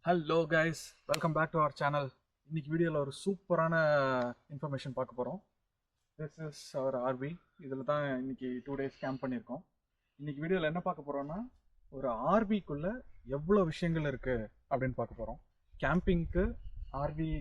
Hello guys, welcome back to our channel. இன்னைக்கு வீடியோவில் ஒரு சூப்பரான இன்ஃபர்மேஷன் பார்க்க போகிறோம். This is our RV. இதில் தான் இன்னைக்கு 2 days கேம்ப் பண்ணியிருக்கோம். இன்னைக்கு வீடியோவில் என்ன பார்க்க போகிறோம்னா, ஒரு ஆர்விக்குள்ளே எவ்வளோ விஷயங்கள் இருக்குது அப்படின்னு பார்க்க போகிறோம். கேம்பிங்க்கு ஆர்வி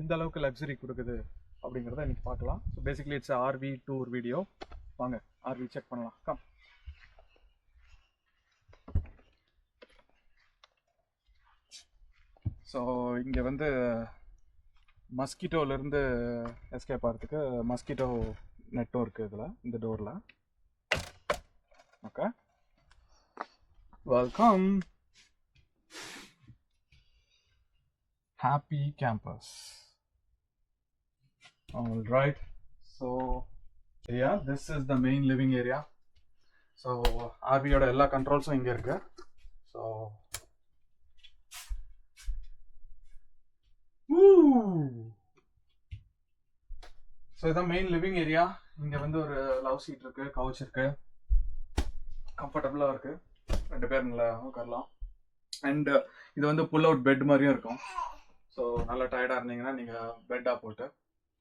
எந்த அளவுக்கு லக்ஸரி கொடுக்குது அப்படிங்கிறத இன்னைக்கு பார்க்கலாம். So basically it's RV tour video. வாங்க ஆர்வி செக் பண்ணலாம். கம். ஸோ இங்கே வந்து மஸ்கிட்டோலேருந்து எஸ்கேப் ஆகிறதுக்கு மஸ்கிட்டோ நெட்டும் இருக்குது இதில், இந்த டோரில். Okay, welcome. Happy campus. All right. So this is the main living area. So ஆர்வியோட எல்லா கண்ட்ரோல்ஸும் இங்கே இருக்குது. ஸோ இதான் மெயின் லிவிங் ஏரியா. இங்க வந்து ஒரு லவ் சீட் இருக்கு, கவுச் இருக்கு, கம்ஃபர்டபுளா இருக்கு, 2 பேர் நல்லா உட்காரலாம். அண்ட் இது வந்து புல் அவுட் பெட் மாதிரியும் இருக்கும். ஸோ நல்லா டயர்டா இருந்தீங்கன்னா நீங்க பெட்டா போட்டு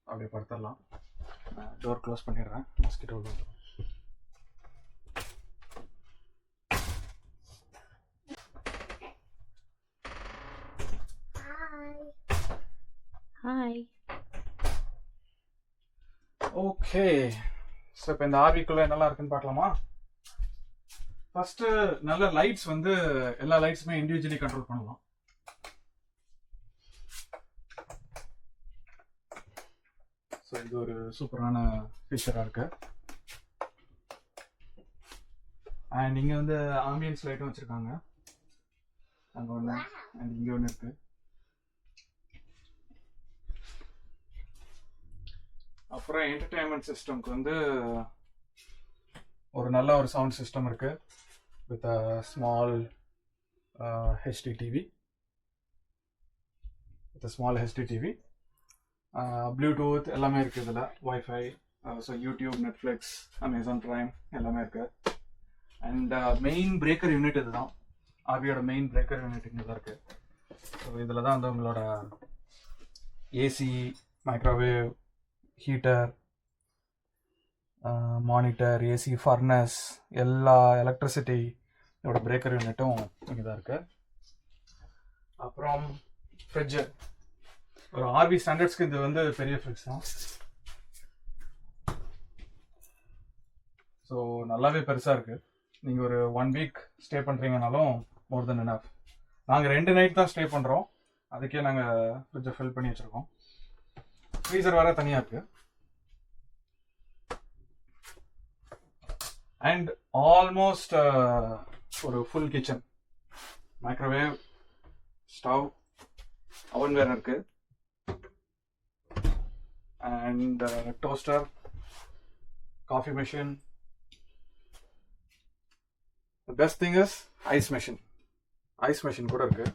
அப்படியே படுத்துடலாம். டோர் க்ளோஸ் பண்ணிடுறேன். Mosquito hi. ஓகே, ஸோ இப்போ இந்த ஆர்விக்குள்ள என்னெல்லாம் இருக்குன்னு பார்க்கலாமா? ஃபர்ஸ்ட் நல்ல லைட்ஸ் வந்து எல்லா லைட்ஸுமே இண்டிவிஜுவலி கண்ட்ரோல் பண்ணலாம். ஸோ இது ஒரு சூப்பரான ஃபீச்சராக இருக்கு. அண்ட் இங்கே வந்து ஆம்பியன்ஸ் லைட்டும் வச்சுருக்காங்க. அங்கே ஒன்று அண்ட் இங்கே ஒன்று இருக்கு. அப்புறம் என்டர்டைன்மெண்ட் சிஸ்டம்க்கு வந்து ஒரு நல்ல ஒரு சவுண்ட் சிஸ்டம் இருக்கு with small HD TV. Bluetooth எல்லாமே இருக்கு இதில், wifi, so YouTube, Netflix, Amazon prime எல்லாமே இருக்கு. அண்ட் மெயின் பிரேக்கர் யூனிட் இதுதான். ஆர்வியோட மெயின் பிரேக்கர் யூனிட் இங்கே தான் இருக்கு. ஸோ இதில் தான் வந்து உங்களோட AC, microwave, heater, monitor, AC, furnace, எல்லா எலக்ட்ரிசிட்டியோட பிரேக்கர் யூனிட்டும் இங்கே தான் இருக்கு. அப்புறம் ஃப்ரிட்ஜு, ஒரு ஆர்வி ஸ்டாண்டர்ட்ஸ்க்கு இது வந்து பெரிய ஃப்ரிட்ஜ் தான். ஸோ நல்லாவே பெருசாக இருக்குது. நீங்கள் ஒரு 1 week ஸ்டே பண்ணுறீங்கனாலும் மோர் தென் எனஃப். நாங்கள் 2 night தான் ஸ்டே பண்ணுறோம். அதுக்கே நாங்கள் ஃப்ரிட்ஜை ஃபில் பண்ணி வச்சுருக்கோம். ஃப்ரீசர் வேற தனியாக இருக்கு. அண்ட் ஆல்மோஸ்ட் ஒரு full kitchen, microwave, stove, oven வேற இருக்கு. And toaster, coffee machine. The best thing is ice machine கூட இருக்கு.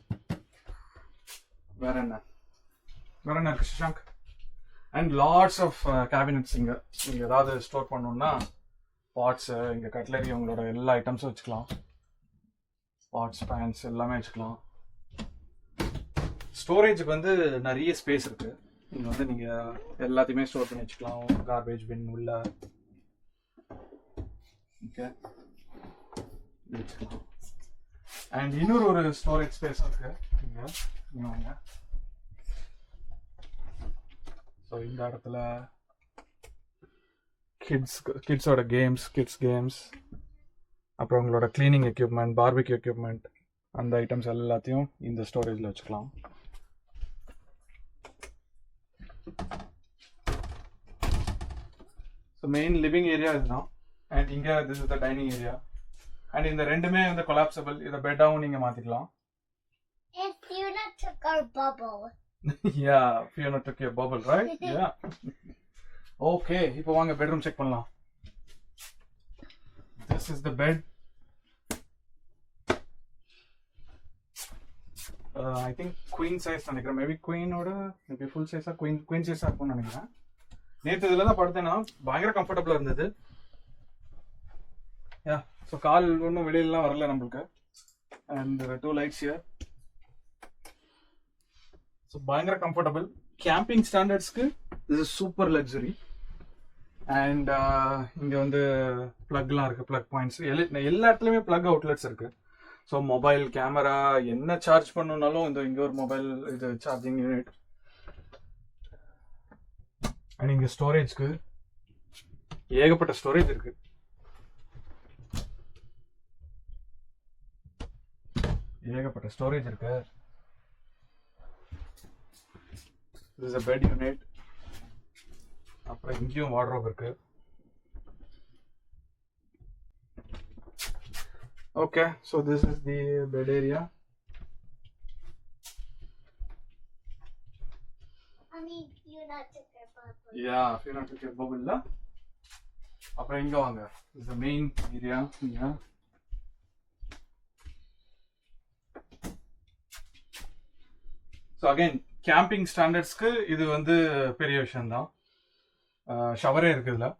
வேற என்ன இருக்கு Shashank? And lots of cabinets. இங்கே நீங்கள் ஏதாவது ஸ்டோர் பண்ணணும்னா பாட்ஸு, இங்கே கட்லரி, உங்களோட எல்லா ஐட்டம்ஸும் வச்சுக்கலாம். பாட்ஸ், பேன்ஸ் எல்லாமே வச்சுக்கலாம். ஸ்டோரேஜுக்கு வந்து நிறைய ஸ்பேஸ் இருக்குது. இங்கே வந்து நீங்கள் எல்லாத்தையுமே ஸ்டோர் பண்ணி வச்சுக்கலாம். கார்பேஜ் பின் உள்ள ஓகே வச்சுக்கலாம். அண்ட் இன்னொரு ஒரு ஸ்டோரேஜ் ஸ்பேஸ் இருக்குது இங்கே. வாங்க. ஸோ இந்த இடத்துல கிட்ஸோட கிட்ஸ் கேம்ஸ், அப்புறம் உங்களோட கிளீனிங் எக்யூப்மெண்ட், பார்பிக்யூ எக்யூப்மெண்ட், அந்த ஐட்டம்ஸ் எல்லாத்தையும் இந்த ஸ்டோரேஜில் வச்சுக்கலாம். ஸோ மெயின் லிவிங் ஏரியா இதுதான். அண்ட் இங்கே this is the dining area. And இந்த ரெண்டுமே வந்து கொலாப்சபிள். இதை பெட்டாகவும் நீங்கள் மாற்றிக்கலாம். Yeah, Fiona took your bubble, right? Yeah. Okay, இப்போ வாங்க பெட்ரூம் செக் பண்ணலாம். This is the bed. I think queen size நினைக்கிறேன். மேபி குயினோட மேபி ஃபுல் சைஸா குயின் சைஸா இருக்கும்னு நினைக்கிறேன். நேற்று இதில் தான் படுத்தேன்னா பயங்கர கம்ஃபர்டபுளாக இருந்தது. யா, ஸோ கால் ஒன்றும் வெளியிலலாம் வரல நம்மளுக்கு. And there are 2 lights here. So பயங்கர கம்ஃபர்டபுள். கேம்பிங் ஸ்டாண்டர்ட்ஸ்க்கு இது சூப்பர் லக்ஸுரி. அண்ட் இங்கே வந்து ப்ளக்லாம் இருக்குது, ப்ளக் பாயிண்ட்ஸ். எல்லா இடத்துலையுமே ப்ளக் அவுட்லெட்ஸ் இருக்குது. ஸோ மொபைல், கேமரா என்ன சார்ஜ் பண்ணணுன்னாலும் இங்கே ஒரு மொபைல் இது சார்ஜிங் யூனிட். அண்ட் இங்கே ஸ்டோரேஜ்க்கு ஏகப்பட்ட ஸ்டோரேஜ் இருக்குது. ஏகப்பட்ட ஸ்டோரேஜ் இருக்கு. This is a bed unit. அப்புறம் இங்கேயும் வார்ட்ரோப் இருக்கு. Okay, so this is the bed area. I mean, you're not took your bubble. Yeah, if you're not took your bubble la. அப்புறம் இங்க வாங்க. This is the main area. Yeah. So again camping ஸ்டாண்டர்ட்ஸ்க்கு இது வந்து பெரிய விஷயம்தான். ஷவரே இருக்குது இதில்,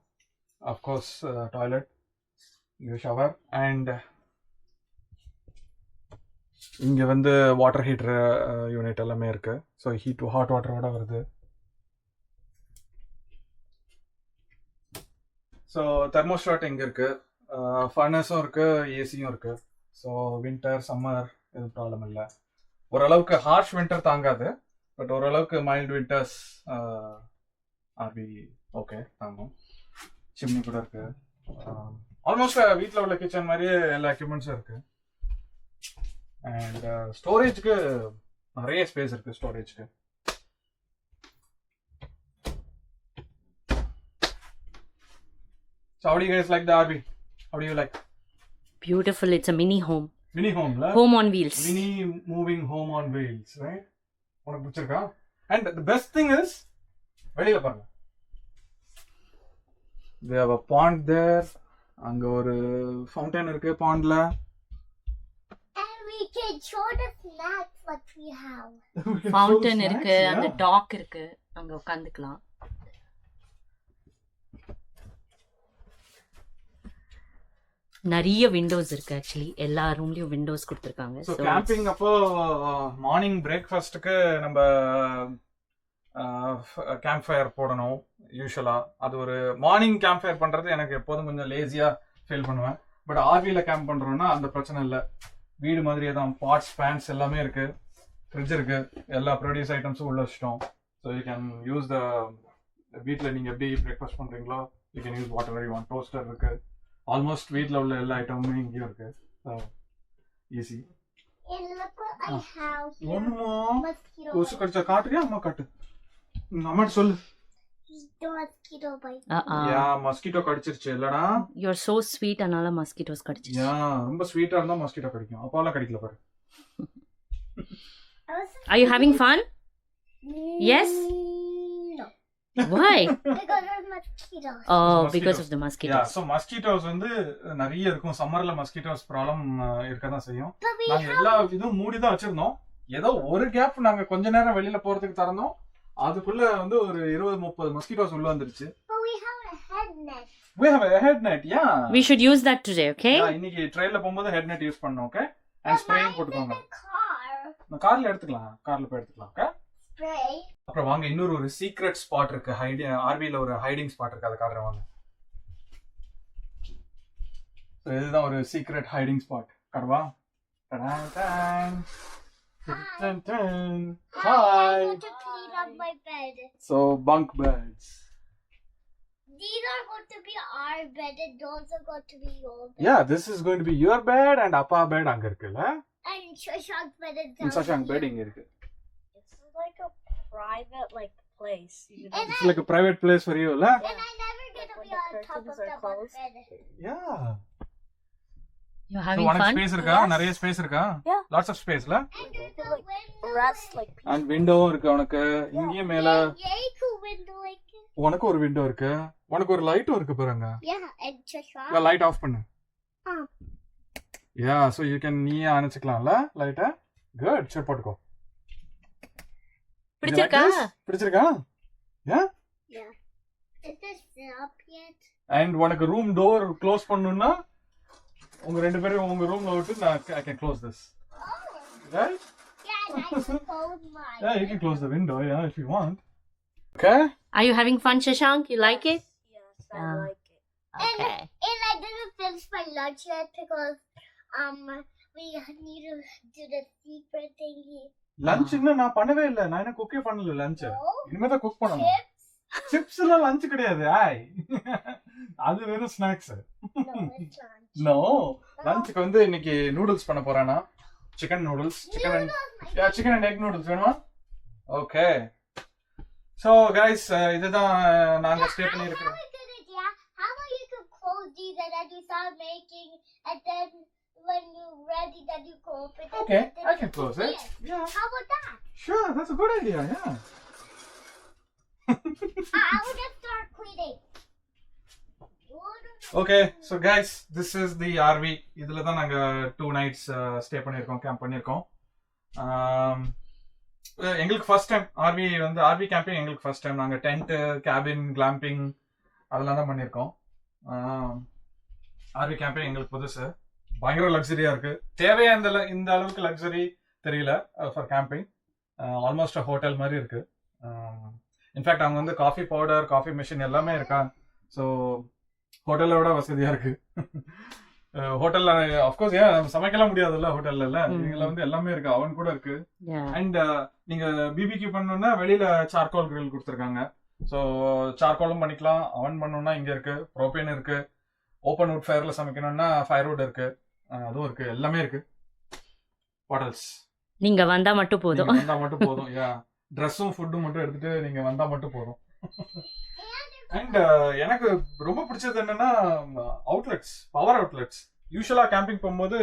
அஃப்கோர்ஸ் டாய்லெட், இங்கே ஷவர். அண்ட் இங்கே வந்து வாட்டர் ஹீட்டர் யூனிட் எல்லாமே இருக்குது. ஸோ ஹாட் வாட்டரோட வருது. ஸோ தெர்மோஸ்டாட் இங்கே இருக்குது, ஃபர்னஸும் இருக்குது, ஏசியும் இருக்குது. ஸோ வின்டர் சம்மர் எதுவும் ப்ராப்ளம் இல்லை. ஓரளவுக்கு ஹார்ஷ் வின்டர் தாங்காது, பட் ஓரளவுக்கு மைல்டு வின்டர்ஸ் ஆர்வி ஓகே தாங்கும். சிம்னி கூட இருக்கு. ஆல்மோஸ்ட் வீட்டில் உள்ள கிச்சன் மாதிரியே எல்லா எக்யூப்மெண்ட்ஸும் இருக்கு. அண்ட் ஸ்டோரேஜ்க்கு நிறைய ஸ்பேஸ் இருக்கு. ஸ்டோரேஜ்க்கு So how do you guys like the RV? How do you like? Beautiful. It's a mini home. Mini home, la? Home on wheels. Mini moving home on wheels, right? உனக்கு பிடிச்சிருக்கா? And the best thing is, வெளியில பாருங்க. They have a pond there. அங்க ஒரு fountain இருக்கு பாண்ட்ல. And we can show the snacks what we have. Fountain இருக்கு, அந்த talk இருக்கு, அங்க உட்கார்ந்துக்கலாம். நிறைய விண்டோஸ் இருக்கு. ஆக்சுவலி எல்லா ரூம்லயும் விண்டோஸ் கொடுத்திருக்காங்க. சோ கேம்பிங் அப்போ மார்னிங் பிரேக்ஃபாஸ்ட்க்கு நம்ம கேம்ப் ஃபயர் போடணும் யூஷுவலா. அது ஒரு மார்னிங் கேம்ப் ஃபயர் பண்றது எனக்கு எப்போதும் கொஞ்சம் லேசியா ஃபீல் பண்ணுவேன். பட் ஆர்வில கேம்ப் பண்றோம்னா அந்த பிரச்சனை இல்லை. வீடு மாதிரியே தான், பாட்ஸ் பேன்ஸ் எல்லாமே இருக்கு, ஃப்ரிட்ஜ் இருக்கு, எல்லா ப்ரொடியூஸ் ஐட்டம்ஸும் உள்ள வச்சிட்டோம். So you can use the வீட்டில் நீங்கள் எப்படி பிரேக்ஃபாஸ்ட் பண்ணுறீங்களோ you can use what ever you want. Toaster இருக்கு, ஆல்மோஸ்ட் வீட்டில் உள்ள எல்லா ஐட்டமுமே இங்கேயும் இருக்கு. ஈஸி. ஒண்ணுமா கொசு கடிச்சா காட்டுறியா? அம்மா காட்டு, அம்மாட்ட சொல்லு. யா மஸ்கிட்டோ கடிச்சிருச்சு இல்லடா. யூ ஆர் சோ ஸ்வீட், அதனால மஸ்கிட்டோஸ் கடிச்சிருச்சு. யா ரொம்ப ஸ்வீட்டா இருந்தா மஸ்கிட்டோ கடிக்கும். அப்பாலாம் கடிக்கல பாரு. Are you having fun? Yes? No. Why? Because of mosquitoes. Oh, because of the mosquitoes. Yeah, so mosquitoes வந்து நிறைய இருக்கும். சம்மர்ல மஸ்கிட்டோஸ் ப்ராப்ளம் இருக்க தான் செய்யும். நாங்க எல்லா இதுவும் மூடி தான் வச்சிருந்தோம். ஏதோ ஒரு கேப் நாங்க கொஞ்ச நேரம் வெளியில போறதுக்கு திறந்தோம், அதுக்குள்ள வந்து ஒரு 20-30 மஸ்கிட்டோஸ் உள்ள வந்துருச்சு. But we have a head net. We have a head net, yeah. We should use that today, okay? Yeah, இன்னைக்கு ட்ரைல்ல போகும்போது ஹெட் நெட் யூஸ் பண்ணோம், ஓகே? அண்ட் ஸ்ப்ரேயும் போட்டுக்கோங்க. நான் கார்ல எடுத்துக்கலாம், கார்ல போய் எடுத்துக்கலாம், ஓகே? Spray. அப்புறம் வாங்க, இன்னொரு ஒரு சீக்ரெட் ஸ்பாட் இருக்கு. ஆர்வில ஒரு ஹைடிங் ஸ்பாட் இருக்கு, அதை காட்டுறேன் வாங்க. ஸோ இதுதான் ஒரு சீக்ரெட் ஹைடிங் ஸ்பாட். காட்டுவா? Hi. I want to clean up my bed. So bunk beds. These are going to be our bed and those are going to be your bed. Yeah, this is going to be your bed and Appa bed அங்க இருக்குல்ல? And Shashank's bed is down. And Shashank bed இங்க இருக்கு. It's like a private place. It's like a private place for you, la? And I never get to be on top of the bunk bed. Yeah. You're So having உனக்கு fun? Space இருக்கா? நிறைய space இருக்கா? Yeah. Lots of space, la? And there's a window. Rest like And window இருக்கு உனக்கு. இங்கே மேல Yay, cool window like it. உனக்கு ஒரு விண்டோ இருக்கு. உனக்கு ஒரு லைட்டும் இருக்கு பாருங்க. Yeah, and Shashank. Light off பண்ணு. Yeah, so you can நீயே அணைச்சுக்கலாம்ல லைட்ட. Good. சரி போட்டுக்கோ. பிடிச்சிருக்கா? பிடிச்சிருக்கா? Yeah? Yeah. Is this up yet? And உனக்கு ரூம் டோர் க்ளோஸ் பண்ணனும்னா உங்க ரெண்டு பேரும் உங்க ரூம்ல விட்டு நான் I can close this. Oh. Right? Yeah, And I can close my Yeah, you can close the window, yeah, if you want. Okay. Are you having fun, Shashank? You like it? Yes, I Yeah. like it. Okay. And I didn't finish my lunch yet because we need to do the secret thingy. Lunch இன்னும் நான் பண்ணவே இல்லை. நான் என்ன குக்கே பண்ணல lunch. No இனிமே தான் cook பண்ணணும். chips. சிப்ஸ் எல்லாம் லஞ்ச் கிடையாது. ஆய். அது வெறும் snacks. No, it's lunch. No. லஞ்சுக்கு வந்து இன்னைக்கு நூடுல்ஸ் பண்ண போறேனா? Chicken noodles. Chicken and egg noodles வேணுமா? ஓகே. சோ गाइस இதுதான் நாங்க ஸ்டே பண்ணி இருக்கிறோம். How about you can close these and then you start making and then when you're ready then you can open it. Okay, and then I can close it. Yeah. How about that? Sure, that's a good idea. Yeah. I will just start cleaning. Okay, so guys, this is the RV. இதுல தான் நாங்க 2 nights stay பண்ணிருக்கோம், camp பண்ணிருக்கோம். எங்களுக்கு first time RV camping எங்களுக்கு first time. நாங்க tent, cabin, clamping அதெல்லாம் தான் பண்ணிருக்கோம். RV கேம்பிங் எங்களுக்கு புதுசு. பயங்கர லக்ஸரியா இருக்கு. தேவையா இந்த அளவுக்கு லக்ஸரி தெரியல ஃபார் கேம்பிங். ஆல்மோஸ்ட் ஹோட்டல் மாதிரி இருக்கு. இன்ஃபேக்ட் அவங்க வந்து காஃபி பவுடர், காஃபி மிஷின் எல்லாமே இருக்கா. ஸோ ஹோட்டலை விட வசதியா இருக்கு. ஹோட்டல்ல அஃப்கோர்ஸ் ஏன் சமைக்கலாம் முடியாதுல்ல ஹோட்டல்ல இல்ல. இதுல வந்து எல்லாமே இருக்கு. அவன் கூட இருக்கு. அண்ட் நீங்க பிபிக்யூ பண்ணணும்னா வெளியில சார்கோல் கிரில் கொடுத்துருக்காங்க. ஸோ சார்கோலும் பண்ணிக்கலாம். அவன் பண்ணணும்னா இங்க இருக்கு. ப்ரோபேன் இருக்கு. ஓப்பன் வுட் ஃபயர்ல சமைக்கணும்னா ஃபயர்வுட் இருக்கு. அதுவும் இருக்கு. எல்லாமே இருக்கு. பாட்டல்ஸ் நீங்க வந்தா மட்டும் போதும். வந்தா மட்டும் போதும். யா ட்ரெஸ்ஸும் ஃபுட்டும் மட்டும் எடுத்துட்டு நீங்க வந்தா மட்டும் போதும். அண்ட் எனக்கு ரொம்ப பிடிச்சது என்னன்னா அவுட்லெட்ஸ், பவர் அவுட்லெட்ஸ். யூஸ்வலா கேம்பிங் போகும்போது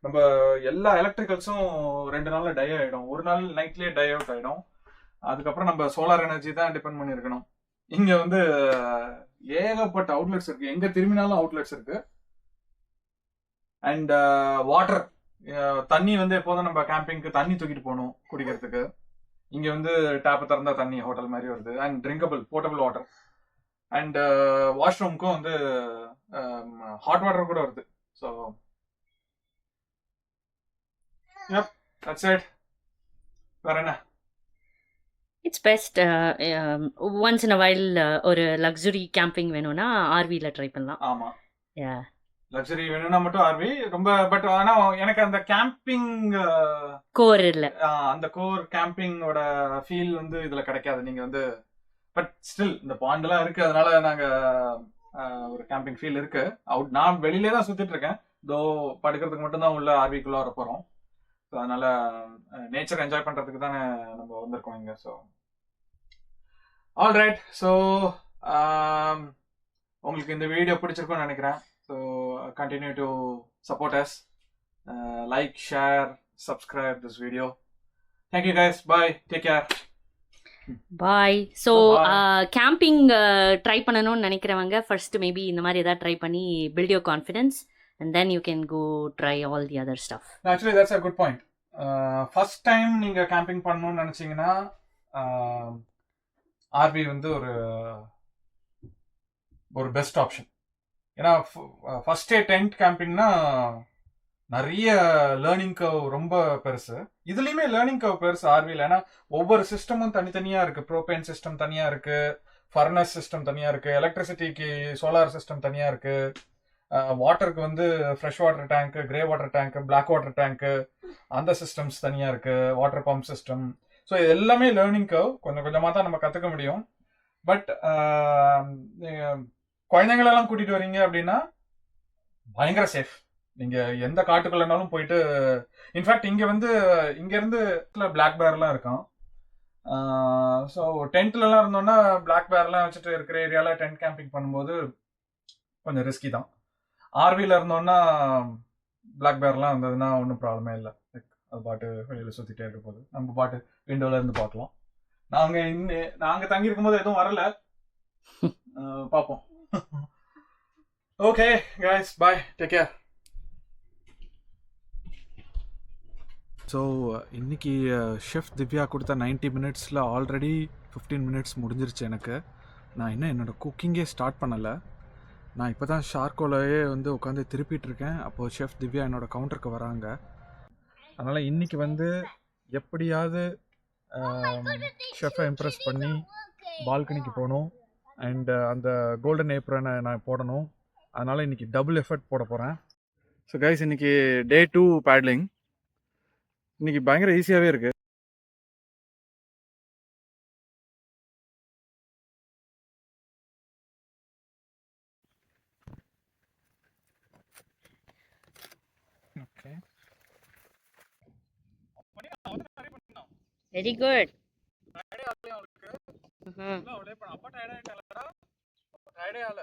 நம்ம எல்லா எலக்ட்ரிக்கல்ஸும் 2 நாள்ல டை ஆயிடும். ஒரு நாள் நைட்லயே டை அவுட் ஆயிடும். அதுக்கப்புறம் நம்ம சோலார் எனர்ஜி தான் டிபெண்ட் பண்ணிருக்கணும். இங்க வந்து ஏகப்பட்ட அவுட்லெட்ஸ் இருக்கு. எங்க திரும்பினாலும் அவுட்லெட்ஸ் இருக்கு. அண்ட் வாட்டர், தண்ணி வந்து எப்போதும் நம்ம கேம்பிங்க்கு தண்ணி தூக்கிட்டு போகணும் குடிக்கிறதுக்கு. இங்க வந்து டேப்பை திறந்தா தண்ணி ஹோட்டல் மாதிரி வருது. And drinkable portable water. And வாஷ்ரூம்க்கும் வந்து ஹாட் வாட்டர் கூட வருது. So that's it. வேற என்ன? It's best. Once in a while ஒரு லக்ஸுரி கேம்பிங் வேணும்னா ஆர்வியில் ட்ரை பண்ணலாம். ஆமா, யா லக்ஸரி வேணும்னா மட்டும் ஆர்வி ரொம்ப. பட் ஆனா எனக்கு அந்த கேம்பிங் கோர் இல்ல, அந்த கோர் கேம்பிங்கோட ஃபீல் வந்து இதுல கிடைக்காது. நீங்க வந்து பட் ஸ்டில் இந்த பாண்ட் எல்லாம் இருக்கு. அதனால நாங்க ஒரு கேம்பிங் ஃபீல் இருக்கு. நான் வெளியிலே தான் சுத்திட்டு இருக்கேன். தோ படுக்கிறதுக்கு மட்டும் தான் உள்ள ஆர்விக்குள்ள வர போறோம். ஸோ அதனால நேச்சர் என்ஜாய் பண்றதுக்கு தானே நம்ம வந்திருக்கோம் இங்க. So all right. ஸோ உங்களுக்கு இந்த வீடியோ பிடிச்சிருக்கும்னு நினைக்கிறேன். So continue to support us. Like, share, subscribe this video. Thank you guys. Bye. Take care. Bye. So camping try பண்ணணும்னு நினைக்கிறவங்க ஃபர்ஸ்ட் மேபி இந்த மாதிரி ஏதாவது ட்ரை பண்ணி build your confidence and then you can go try all the other stuff. Actually that's a good point. First time நீங்க camping பண்ணணும்னு நினைச்சீங்கன்னா RV வந்து ஒரு பெஸ்ட் ஆப்ஷன். ஏன்னா ஃபர்ஸ்ட் டே டென்ட் கேம்பிங்னா நிறைய லேர்னிங் கர்வ் ரொம்ப பெருசு. இதுலயுமே லேர்னிங் கர்வ் பெருசு ஆர்வியில். ஏன்னா ஒவ்வொரு சிஸ்டமும் தனித்தனியா இருக்கு. ப்ரோபேன் சிஸ்டம் தனியா இருக்கு, ஃபர்னஸ் சிஸ்டம் தனியா இருக்கு, எலக்ட்ரிசிட்டிக்கு சோலார் சிஸ்டம் தனியா இருக்கு, வாட்டருக்கு வந்து fresh water tank, grey water tank, black water tank, அந்த சிஸ்டம்ஸ் தனியா இருக்கு, வாட்டர் பம்ப் சிஸ்டம். ஸோ இது எல்லாமே லேர்னிங் கர்வ். கொஞ்சம் கொஞ்சமாக தான் நம்ம கற்றுக்க முடியும். பட் குழந்தைங்களெல்லாம் கூட்டிட்டு வரீங்க அப்படின்னா பயங்கர சேஃப். நீங்க எந்த காட்டுக்குள்ளனாலும் போயிட்டு, இன்ஃபேக்ட் இங்க இருந்து பிளாக் பேர்லாம் இருக்கும். ஸோ டென்ட்லலாம் இருந்தோம்னா பிளாக் பேர்லாம் வச்சுட்டு இருக்கிற ஏரியால டென்ட் கேம்பிங் பண்ணும்போது கொஞ்சம் ரிஸ்கி தான். ஆர்வியில் இருந்தோம்னா பிளாக் பேர்லாம் இருந்ததுன்னா ஒன்றும் ப்ராப்ளமே இல்லை. அது பாட்டு வெளியில் சுற்றிட்டே இருக்க போது நம்ம பாட்டு விண்டோல இருந்து பார்க்கலாம். நாங்கள் தங்கியிருக்கும் போது எதுவும் வரல. பார்ப்போம். Okay guys, bye, take care. So இன்னைக்கு ஷெஃப் திவ்யா கொடுத்த 90 மினிட்ஸில் ஆல்ரெடி 15 மினிட்ஸ் முடிஞ்சிருச்சு எனக்கு. நான் இன்னும் என்னோடய குக்கிங்கே ஸ்டார்ட் பண்ணலை. நான் இப்போ தான் ஷார்கோலையே வந்து உட்காந்து திருப்பிட்டு இருக்கேன். அப்போது ஷெஃப் திவ்யா என்னோடய கவுண்டருக்கு வராங்க. அதனால் இன்றைக்கி வந்து எப்படியாவது ஷெஃபை இம்ப்ரெஸ் பண்ணி பால்கனிக்கு போகணும் அண்ட் அந்த கோல்டன் ஏப்ரனை நான் போடணும். அதனால் இன்றைக்கி டபுள் எஃபர்ட் போட போகிறேன். ஸோ கைஸ், இன்றைக்கி டே 2 பேட்லிங். இன்றைக்கி பயங்கர ஈஸியாகவே இருக்குது. Okay, very good. டயர்டே ஆகலையா அவளுக்கு? அவளே அப்பா டயர்டாயிட்டாளா? டயர்டே ஆகல.